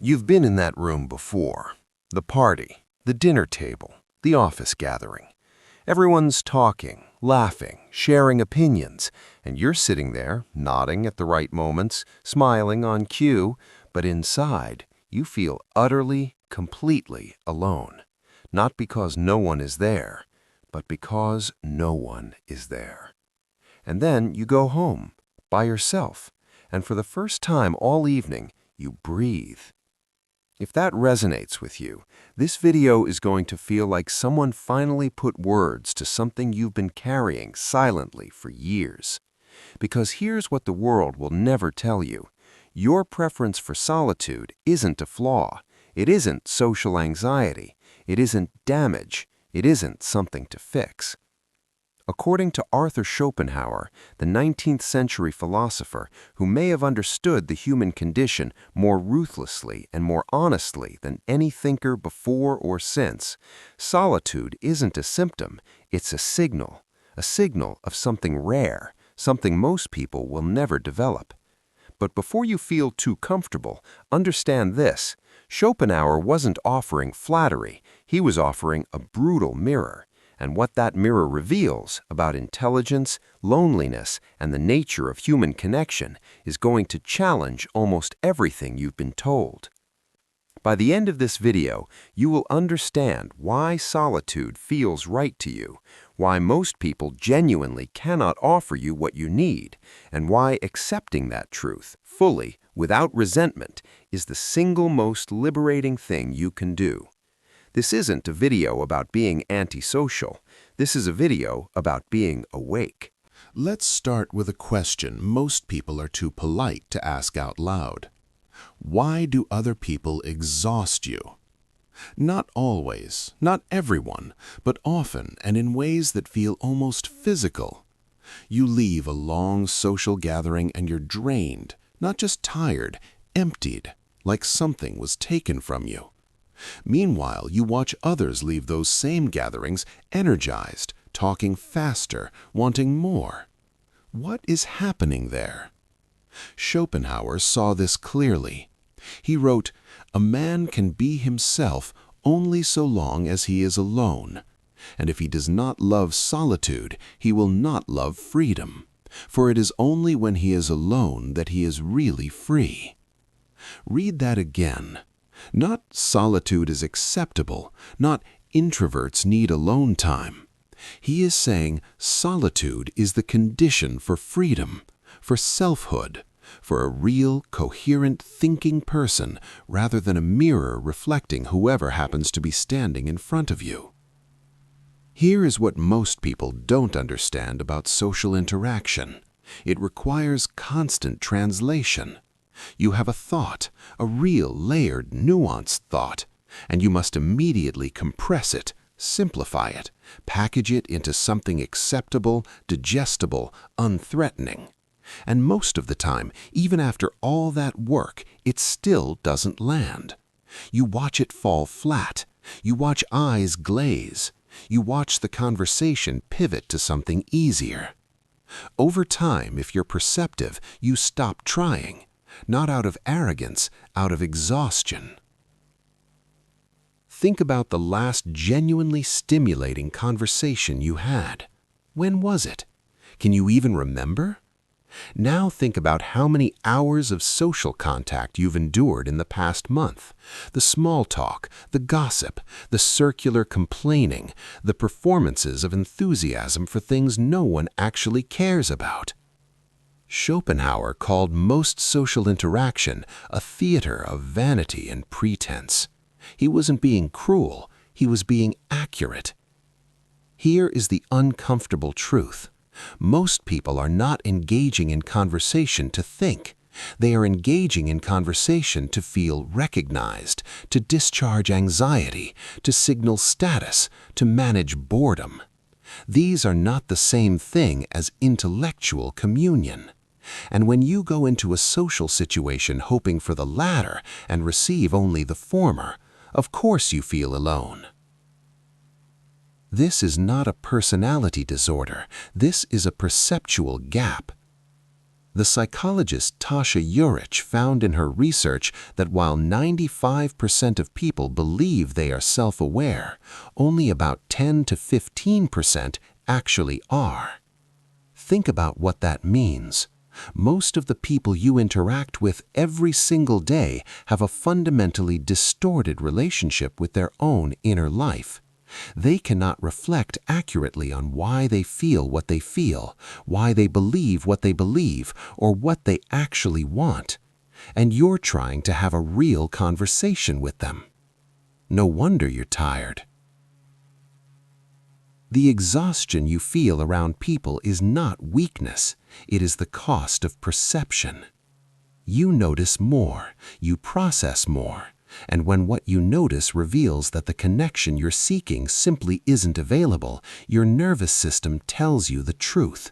You've been in that room before. The party, the dinner table, the office gathering. Everyone's talking, laughing, sharing opinions, and you're sitting there, nodding at the right moments, smiling on cue, but inside, you feel utterly, completely alone. Not because no one is there, but because no one is there. And then you go home, by yourself, and for the first time all evening, you breathe. If that resonates with you, this video is going to feel like someone finally put words to something you've been carrying silently for years. Because here's what the world will never tell you. Your preference for solitude isn't a flaw. It isn't social anxiety. It isn't damage. It isn't something to fix. According to Arthur Schopenhauer, the 19th century philosopher who may have understood the human condition more ruthlessly and more honestly than any thinker before or since, solitude isn't a symptom, it's a signal of something rare, something most people will never develop. But before you feel too comfortable, understand this: Schopenhauer wasn't offering flattery, he was offering a brutal mirror. And what that mirror reveals about intelligence, loneliness, and the nature of human connection is going to challenge almost everything you've been told. By the end of this video, you will understand why solitude feels right to you, why most people genuinely cannot offer you what you need, and why accepting that truth fully, without resentment, is the single most liberating thing you can do. This isn't a video about being antisocial. This is a video about being awake. Let's start with a question most people are too polite to ask out loud. Why do other people exhaust you? Not always, not everyone, but often and in ways that feel almost physical. You leave a long social gathering and you're drained, not just tired, emptied, like something was taken from you. Meanwhile, you watch others leave those same gatherings energized, talking faster, wanting more. What is happening there? Schopenhauer saw this clearly. He wrote, "A man can be himself only so long as he is alone. And if he does not love solitude, he will not love freedom. For it is only when he is alone that he is really free." Read that again. Not solitude is acceptable, not introverts need alone time. He is saying solitude is the condition for freedom, for selfhood, for a real, coherent, thinking person rather than a mirror reflecting whoever happens to be standing in front of you. Here is what most people don't understand about social interaction. It requires constant translation. You have a thought, a real, layered, nuanced thought, and you must immediately compress it, simplify it, package it into something acceptable, digestible, unthreatening. And most of the time, even after all that work, it still doesn't land. You watch it fall flat. You watch eyes glaze. You watch the conversation pivot to something easier. Over time, if you're perceptive, you stop trying. Not out of arrogance, out of exhaustion. Think about the last genuinely stimulating conversation you had. When was it? Can you even remember? Now think about how many hours of social contact you've endured in the past month. The small talk, the gossip, the circular complaining, the performances of enthusiasm for things no one actually cares about. Schopenhauer called most social interaction a theater of vanity and pretense. He wasn't being cruel, he was being accurate. Here is the uncomfortable truth. Most people are not engaging in conversation to think. They are engaging in conversation to feel recognized, to discharge anxiety, to signal status, to manage boredom. These are not the same thing as intellectual communion. And when you go into a social situation hoping for the latter and receive only the former, of course you feel alone. This is not a personality disorder. This is a perceptual gap. The psychologist Tasha Eurich found in her research that while 95% of people believe they are self-aware, only about 10 to 15% actually are. Think about what that means. Most of the people you interact with every single day have a fundamentally distorted relationship with their own inner life. They cannot reflect accurately on why they feel what they feel, why they believe what they believe, or what they actually want. And you're trying to have a real conversation with them. No wonder you're tired. The exhaustion you feel around people is not weakness. It is the cost of perception. You notice more, you process more, and when what you notice reveals that the connection you're seeking simply isn't available, your nervous system tells you the truth.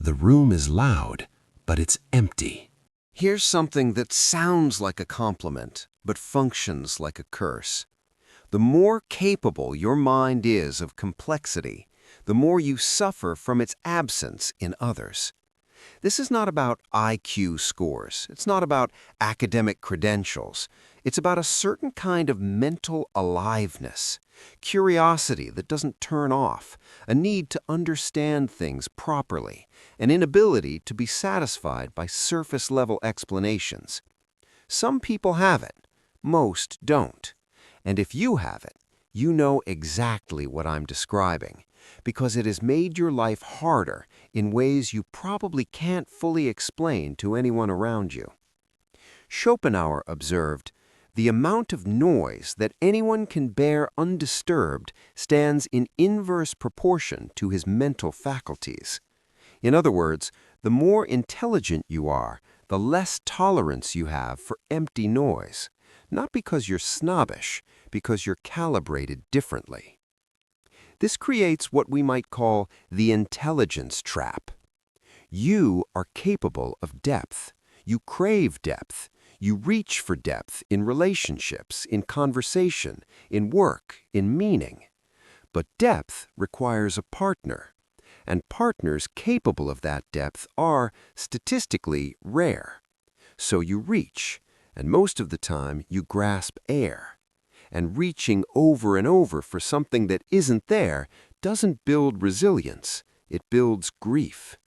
The room is loud, but it's empty. Here's something that sounds like a compliment, but functions like a curse. The more capable your mind is of complexity, the more you suffer from its absence in others. This is not about IQ scores. It's not about academic credentials. It's about a certain kind of mental aliveness, curiosity that doesn't turn off, a need to understand things properly, an inability to be satisfied by surface-level explanations. Some people have it, most don't. And if you have it, you know exactly what I'm describing, because it has made your life harder in ways you probably can't fully explain to anyone around you. Schopenhauer observed, "The amount of noise that anyone can bear undisturbed stands in inverse proportion to his mental faculties." In other words, the more intelligent you are, the less tolerance you have for empty noise. Not because you're snobbish, because you're calibrated differently. This creates what we might call the intelligence trap. You are capable of depth. You crave depth. You reach for depth in relationships, in conversation, in work, in meaning. But depth requires a partner, and partners capable of that depth are, statistically, rare. So you reach, and most of the time you grasp air. And reaching over and over for something that isn't there doesn't build resilience, it builds grief.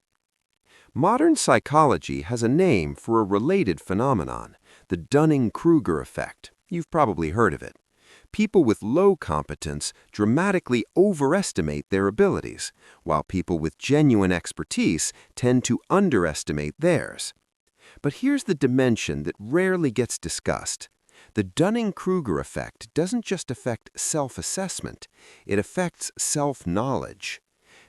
Modern psychology has a name for a related phenomenon, the Dunning-Kruger effect. You've probably heard of it. People with low competence dramatically overestimate their abilities, while people with genuine expertise tend to underestimate theirs. But here's the dimension that rarely gets discussed. The Dunning-Kruger effect doesn't just affect self-assessment, it affects self-knowledge.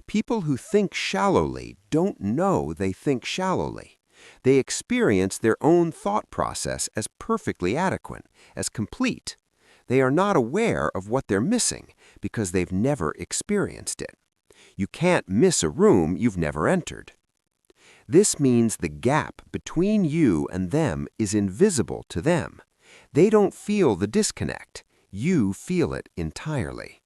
People who think shallowly don't know they think shallowly. They experience their own thought process as perfectly adequate, as complete. They are not aware of what they're missing because they've never experienced it. You can't miss a room you've never entered. This means the gap between you and them is invisible to them. They don't feel the disconnect. You feel it entirely.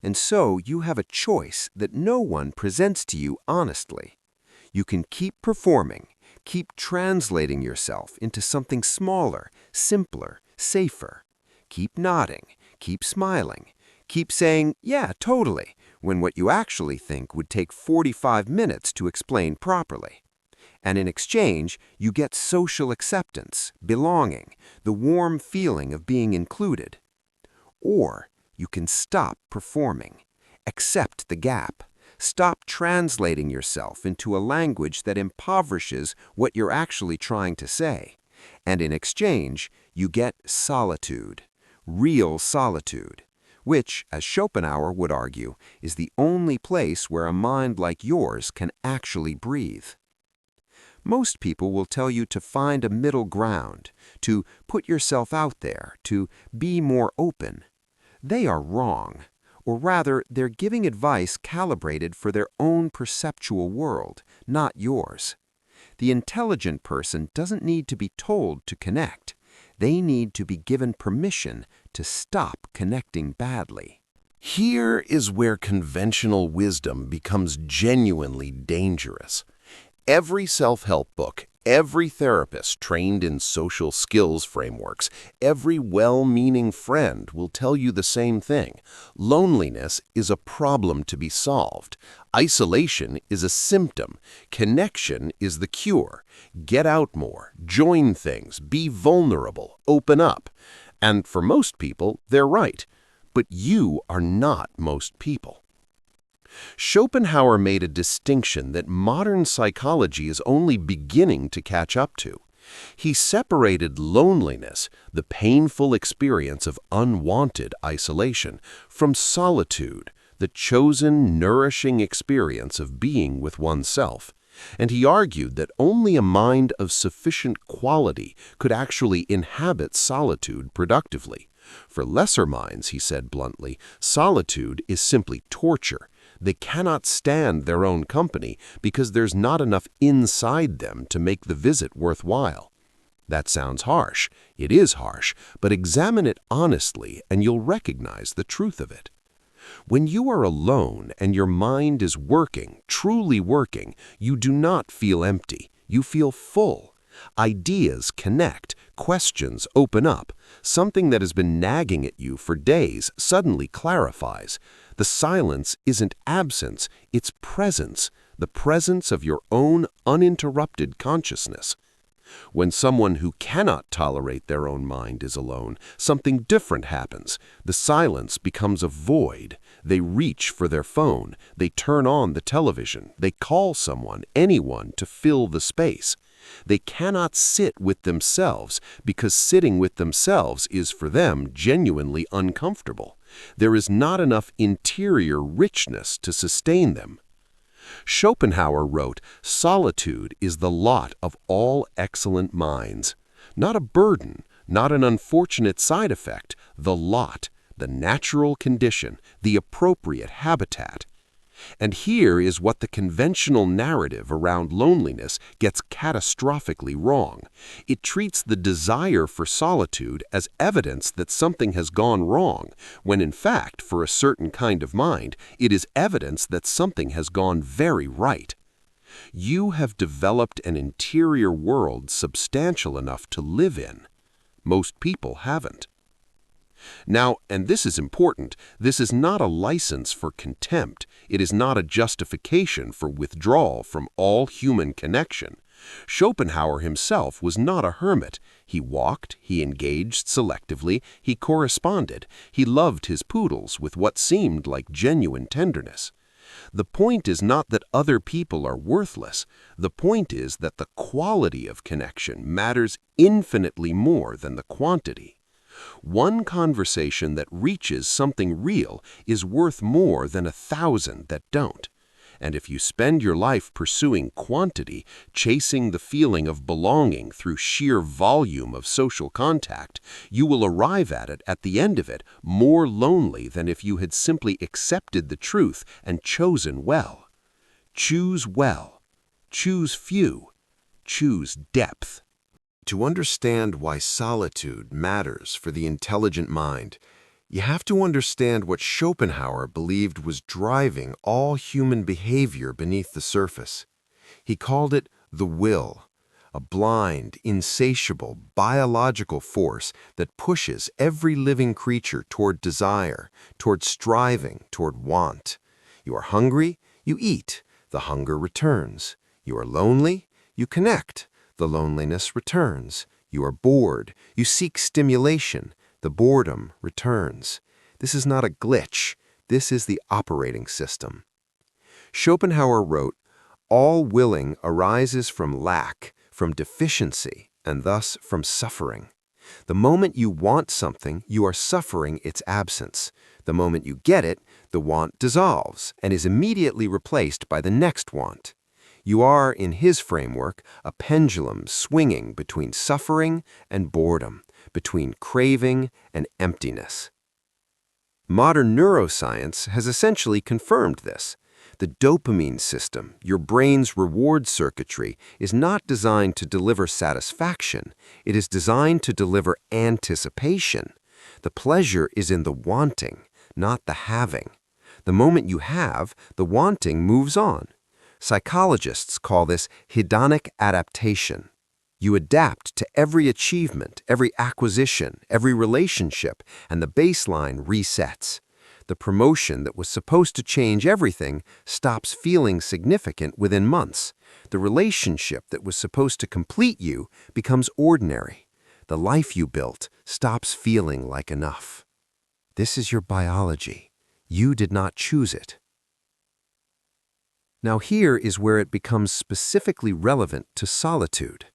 And so you have a choice that no one presents to you honestly. You can keep performing, keep translating yourself into something smaller, simpler, safer. Keep nodding, keep smiling, keep saying, "Yeah, totally," when what you actually think would take 45 minutes to explain properly. And in exchange, you get social acceptance, belonging, the warm feeling of being included. Or you can stop performing, accept the gap, stop translating yourself into a language that impoverishes what you're actually trying to say. And in exchange, you get solitude, real solitude, which, as Schopenhauer would argue, is the only place where a mind like yours can actually breathe. Most people will tell you to find a middle ground, to put yourself out there, to be more open. They are wrong, or rather, they're giving advice calibrated for their own perceptual world, not yours. The intelligent person doesn't need to be told to connect. They need to be given permission to stop connecting badly. Here is where conventional wisdom becomes genuinely dangerous. Every self-help book, every therapist trained in social skills frameworks, every well-meaning friend will tell you the same thing. Loneliness is a problem to be solved. Isolation is a symptom. Connection is the cure. Get out more, join things, be vulnerable, open up. And for most people, they're right. But you are not most people. Schopenhauer made a distinction that modern psychology is only beginning to catch up to. He separated loneliness, the painful experience of unwanted isolation, from solitude, the chosen, nourishing experience of being with oneself. And he argued that only a mind of sufficient quality could actually inhabit solitude productively. For lesser minds, he said bluntly, solitude is simply torture. They cannot stand their own company because there's not enough inside them to make the visit worthwhile. That sounds harsh. It is harsh, but examine it honestly and you'll recognize the truth of it. When you are alone and your mind is working, truly working, you do not feel empty. You feel full. Ideas connect, questions open up. Something that has been nagging at you for days suddenly clarifies. The silence isn't absence, it's presence, the presence of your own uninterrupted consciousness. When someone who cannot tolerate their own mind is alone, something different happens. The silence becomes a void. They reach for their phone. They turn on the television. They call someone, anyone, to fill the space. They cannot sit with themselves because sitting with themselves is for them genuinely uncomfortable. There is not enough interior richness to sustain them. Schopenhauer wrote, "Solitude is the lot of all excellent minds." Not a burden, not an unfortunate side effect, the lot, the natural condition, the appropriate habitat. And here is what the conventional narrative around loneliness gets catastrophically wrong. It treats the desire for solitude as evidence that something has gone wrong, when in fact, for a certain kind of mind, it is evidence that something has gone very right. You have developed an interior world substantial enough to live in. Most people haven't. Now, and this is important, this is not a license for contempt. It is not a justification for withdrawal from all human connection. Schopenhauer himself was not a hermit. He walked, he engaged selectively, he corresponded, he loved his poodles with what seemed like genuine tenderness. The point is not that other people are worthless. The point is that the quality of connection matters infinitely more than the quantity. One conversation that reaches something real is worth more than 1,000 that don't. And if you spend your life pursuing quantity, chasing the feeling of belonging through sheer volume of social contact, you will arrive at the end of it, more lonely than if you had simply accepted the truth and chosen well. Choose well. Choose few. Choose depth. To understand why solitude matters for the intelligent mind, you have to understand what Schopenhauer believed was driving all human behavior beneath the surface. He called it the will, a blind, insatiable, biological force that pushes every living creature toward desire, toward striving, toward want. You are hungry, you eat, the hunger returns. You are lonely, you connect. The loneliness returns. You are bored. You seek stimulation. The boredom returns. This is not a glitch. This is the operating system. Schopenhauer wrote, "All willing arises from lack, from deficiency, and thus from suffering. The moment you want something, you are suffering its absence. The moment you get it, the want dissolves and is immediately replaced by the next want. You are, in his framework, a pendulum swinging between suffering and boredom, between craving and emptiness." Modern neuroscience has essentially confirmed this. The dopamine system, your brain's reward circuitry, is not designed to deliver satisfaction. It is designed to deliver anticipation. The pleasure is in the wanting, not the having. The moment you have, the wanting moves on. Psychologists call this hedonic adaptation. You adapt to every achievement, every acquisition, every relationship, and the baseline resets. The promotion that was supposed to change everything stops feeling significant within months. The relationship that was supposed to complete you becomes ordinary. The life you built stops feeling like enough. This is your biology. You did not choose it. Now here is where it becomes specifically relevant to solitude.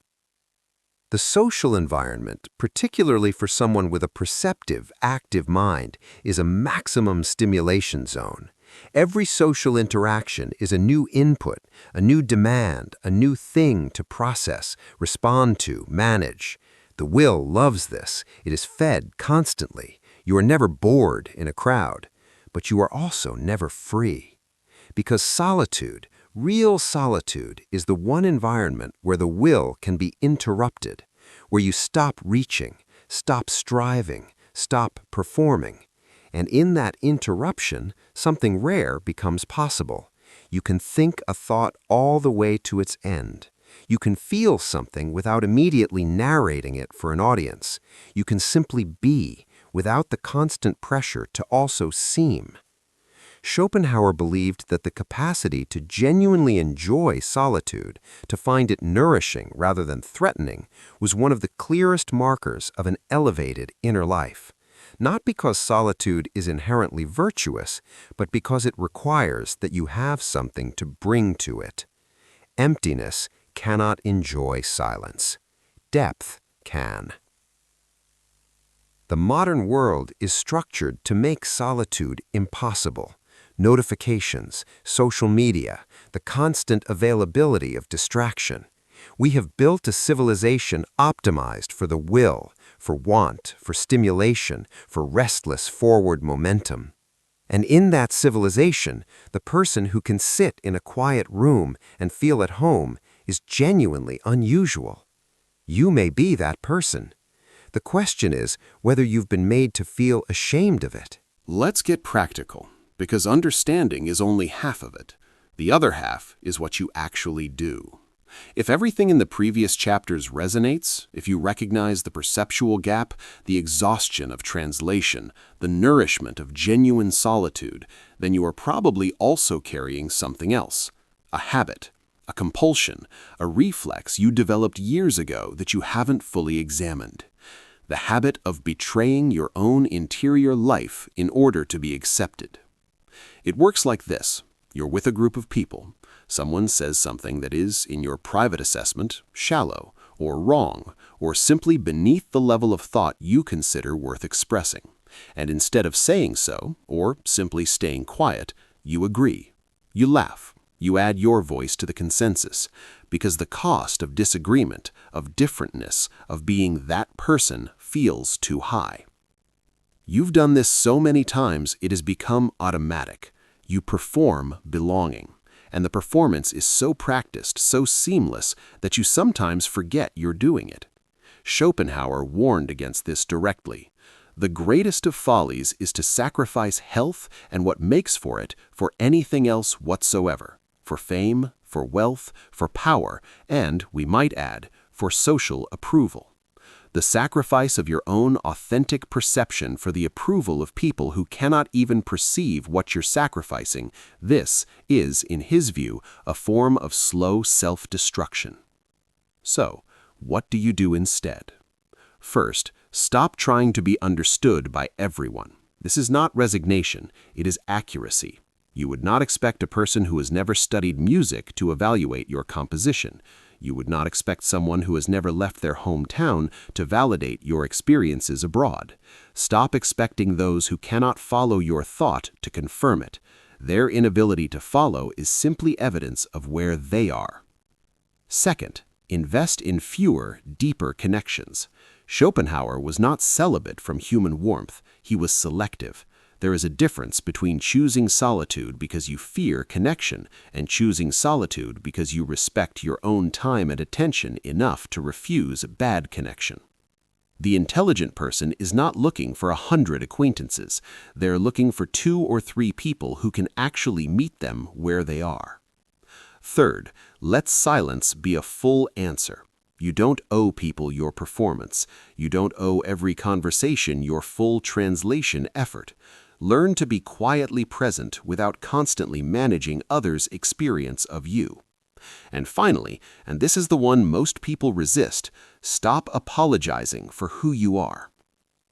The social environment, particularly for someone with a perceptive, active mind, is a maximum stimulation zone. Every social interaction is a new input, a new demand, a new thing to process, respond to, manage. The will loves this. It is fed constantly. You are never bored in a crowd, but you are also never free. Because solitude, real solitude, is the one environment where the will can be interrupted, where you stop reaching, stop striving, stop performing. And in that interruption, something rare becomes possible. You can think a thought all the way to its end. You can feel something without immediately narrating it for an audience. You can simply be, without the constant pressure to also seem. Schopenhauer believed that the capacity to genuinely enjoy solitude, to find it nourishing rather than threatening, was one of the clearest markers of an elevated inner life. Not because solitude is inherently virtuous, but because it requires that you have something to bring to it. Emptiness cannot enjoy silence. Depth can. The modern world is structured to make solitude impossible. Notifications, social media, the constant availability of distraction. We have built a civilization optimized for the will, for want, for stimulation, for restless forward momentum. And in that civilization, the person who can sit in a quiet room and feel at home is genuinely unusual. You may be that person. The question is whether you've been made to feel ashamed of it. Let's get practical, because understanding is only half of it. The other half is what you actually do. If everything in the previous chapters resonates, if you recognize the perceptual gap, the exhaustion of translation, the nourishment of genuine solitude, then you are probably also carrying something else, a habit, a compulsion, a reflex you developed years ago that you haven't fully examined. The habit of betraying your own interior life in order to be accepted. It works like this. You're with a group of people. Someone says something that is, in your private assessment, shallow, or wrong, or simply beneath the level of thought you consider worth expressing. And instead of saying so, or simply staying quiet, you agree. You laugh. You add your voice to the consensus, because the cost of disagreement, of differentness, of being that person feels too high. You've done this so many times it has become automatic. You perform belonging, and the performance is so practiced, so seamless, that you sometimes forget you're doing it. Schopenhauer warned against this directly. The greatest of follies is to sacrifice health and what makes for it for anything else whatsoever, for fame, for wealth, for power, and, we might add, for social approval. The sacrifice of your own authentic perception for the approval of people who cannot even perceive what you're sacrificing, this is, in his view, a form of slow self-destruction. So, what do you do instead? First, stop trying to be understood by everyone. This is not resignation, it is accuracy. You would not expect a person who has never studied music to evaluate your composition. You would not expect someone who has never left their hometown to validate your experiences abroad. Stop expecting those who cannot follow your thought to confirm it. Their inability to follow is simply evidence of where they are. Second, invest in fewer, deeper connections. Schopenhauer was not celibate from human warmth, he was selective. There is a difference between choosing solitude because you fear connection and choosing solitude because you respect your own time and attention enough to refuse bad connection. The intelligent person is not looking for 100 acquaintances. They're looking for 2 or 3 people who can actually meet them where they are. Third, let silence be a full answer. You don't owe people your performance. You don't owe every conversation your full translation effort. Learn to be quietly present without constantly managing others' experience of you. And finally, and this is the one most people resist, stop apologizing for who you are.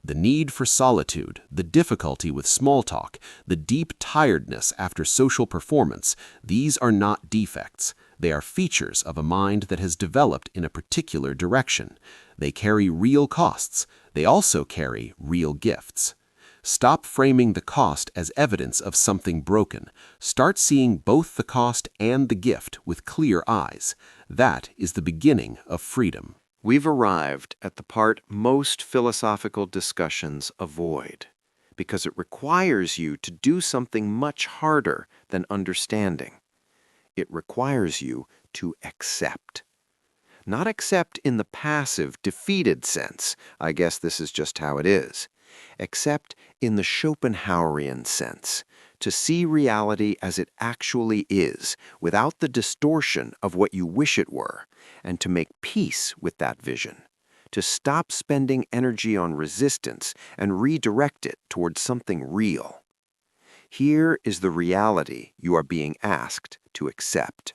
The need for solitude, the difficulty with small talk, the deep tiredness after social performance, these are not defects. They are features of a mind that has developed in a particular direction. They carry real costs. They also carry real gifts. Stop framing the cost as evidence of something broken. Start seeing both the cost and the gift with clear eyes. That is the beginning of freedom. We've arrived at the part most philosophical discussions avoid, because it requires you to do something much harder than understanding. It requires you to accept. Not accept in the passive, defeated sense, I guess this is just how it is. Accept in the Schopenhauerian sense, to see reality as it actually is, without the distortion of what you wish it were, and to make peace with that vision, to stop spending energy on resistance and redirect it towards something real. Here is the reality you are being asked to accept.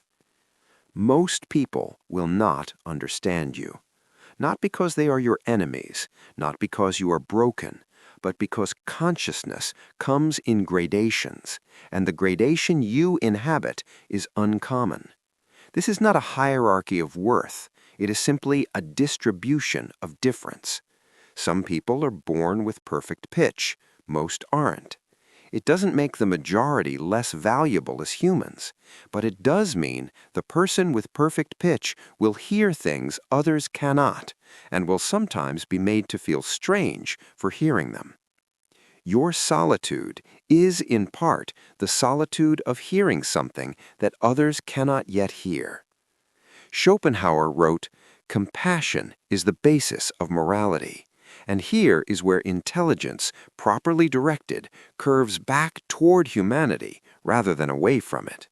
Most people will not understand you, not because they are your enemies, not because you are broken, but because consciousness comes in gradations, and the gradation you inhabit is uncommon. This is not a hierarchy of worth. It is simply a distribution of difference. Some people are born with perfect pitch. Most aren't. It doesn't make the majority less valuable as humans, but it does mean the person with perfect pitch will hear things others cannot, and will sometimes be made to feel strange for hearing them. Your solitude is, in part, the solitude of hearing something that others cannot yet hear. Schopenhauer wrote, "Compassion is the basis of morality." And here is where intelligence, properly directed, curves back toward humanity rather than away from it.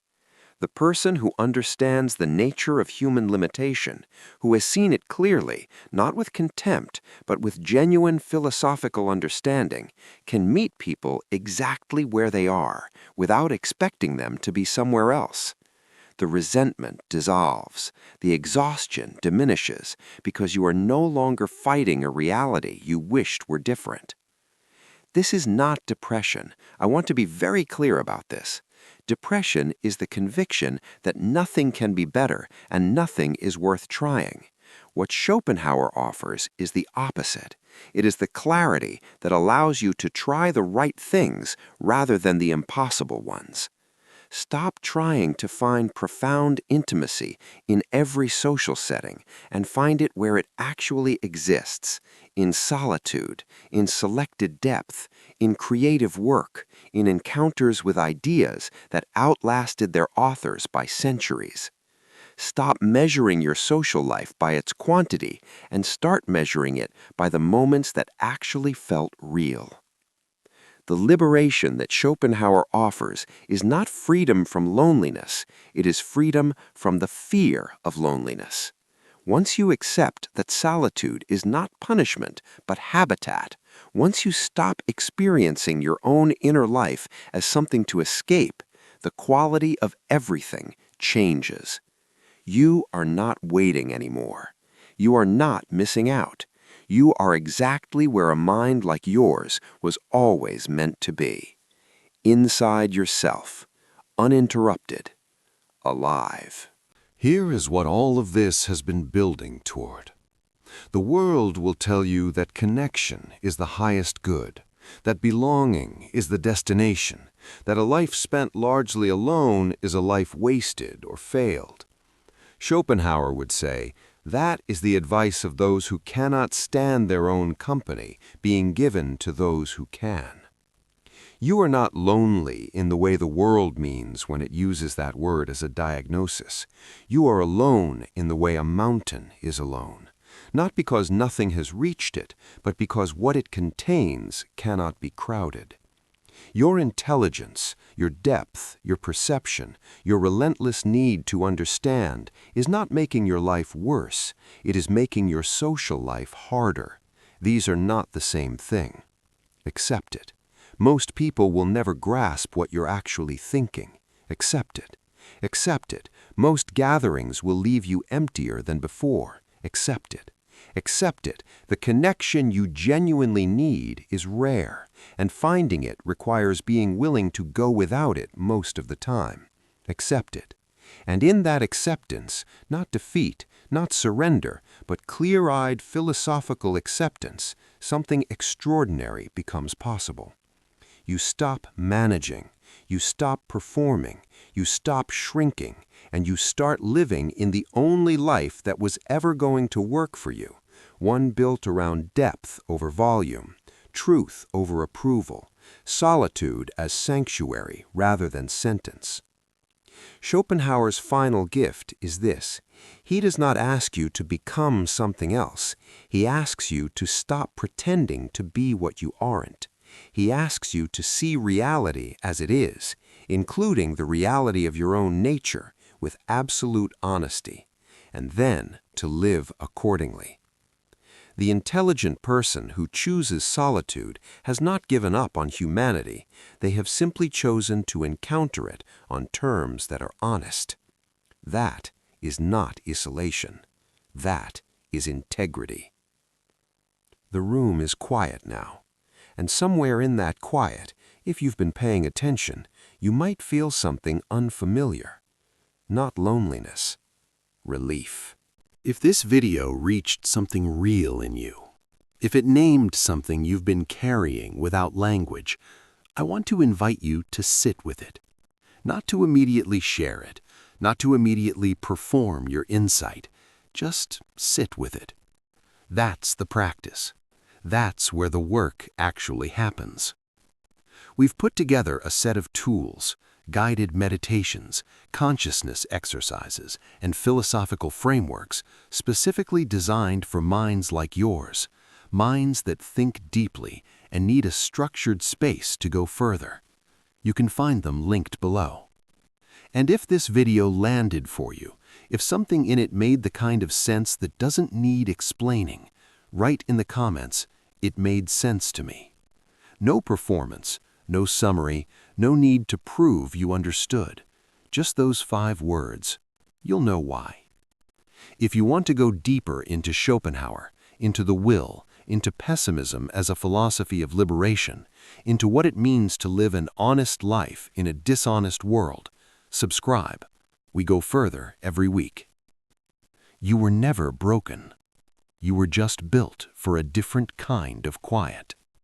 The person who understands the nature of human limitation, who has seen it clearly, not with contempt, but with genuine philosophical understanding, can meet people exactly where they are, without expecting them to be somewhere else. The resentment dissolves, the exhaustion diminishes, because you are no longer fighting a reality you wished were different. This is not depression. I want to be very clear about this. Depression is the conviction that nothing can be better and nothing is worth trying. What Schopenhauer offers is the opposite. It is the clarity that allows you to try the right things rather than the impossible ones. Stop trying to find profound intimacy in every social setting and find it where it actually exists, in solitude, in selected depth, in creative work, in encounters with ideas that outlasted their authors by centuries. Stop measuring your social life by its quantity and start measuring it by the moments that actually felt real. The liberation that Schopenhauer offers is not freedom from loneliness, it is freedom from the fear of loneliness. Once you accept that solitude is not punishment, but habitat, once you stop experiencing your own inner life as something to escape, the quality of everything changes. You are not waiting anymore. You are not missing out. You are exactly where a mind like yours was always meant to be. Inside yourself, uninterrupted, alive. Here is what all of this has been building toward. The world will tell you that connection is the highest good, that belonging is the destination, that a life spent largely alone is a life wasted or failed. Schopenhauer would say, that is the advice of those who cannot stand their own company being given to those who can. You are not lonely in the way the world means when it uses that word as a diagnosis. You are alone in the way a mountain is alone, not because nothing has reached it, but because what it contains cannot be crowded. Your intelligence, your depth, your perception, your relentless need to understand is not making your life worse, it is making your social life harder. These are not the same thing. Accept it. Most people will never grasp what you're actually thinking. Accept it. Accept it. Most gatherings will leave you emptier than before. Accept it. Accept it. The connection you genuinely need is rare, and finding it requires being willing to go without it most of the time. Accept it. And in that acceptance, not defeat, not surrender, but clear-eyed philosophical acceptance, something extraordinary becomes possible. You stop managing, you stop performing, you stop shrinking, and you start living in the only life that was ever going to work for you, one built around depth over volume, truth over approval, solitude as sanctuary rather than sentence. Schopenhauer's final gift is this. He does not ask you to become something else. He asks you to stop pretending to be what you aren't. He asks you to see reality as it is, including the reality of your own nature, with absolute honesty, and then to live accordingly. The intelligent person who chooses solitude has not given up on humanity. They have simply chosen to encounter it on terms that are honest. That is not isolation. That is integrity. The room is quiet now, and somewhere in that quiet, if you've been paying attention, you might feel something unfamiliar. Not loneliness, relief. If this video reached something real in you, if it named something you've been carrying without language, I want to invite you to sit with it. Not to immediately share it, not to immediately perform your insight. Just sit with it. That's the practice. That's where the work actually happens. We've put together a set of tools, guided meditations, consciousness exercises, and philosophical frameworks specifically designed for minds like yours, minds that think deeply and need a structured space to go further. You can find them linked below. And if this video landed for you, if something in it made the kind of sense that doesn't need explaining, write in the comments, "It made sense to me." No performance, no summary, no need to prove you understood. Just those 5 words. You'll know why. If you want to go deeper into Schopenhauer, into the will, into pessimism as a philosophy of liberation, into what it means to live an honest life in a dishonest world, subscribe. We go further every week. You were never broken. You were just built for a different kind of quiet.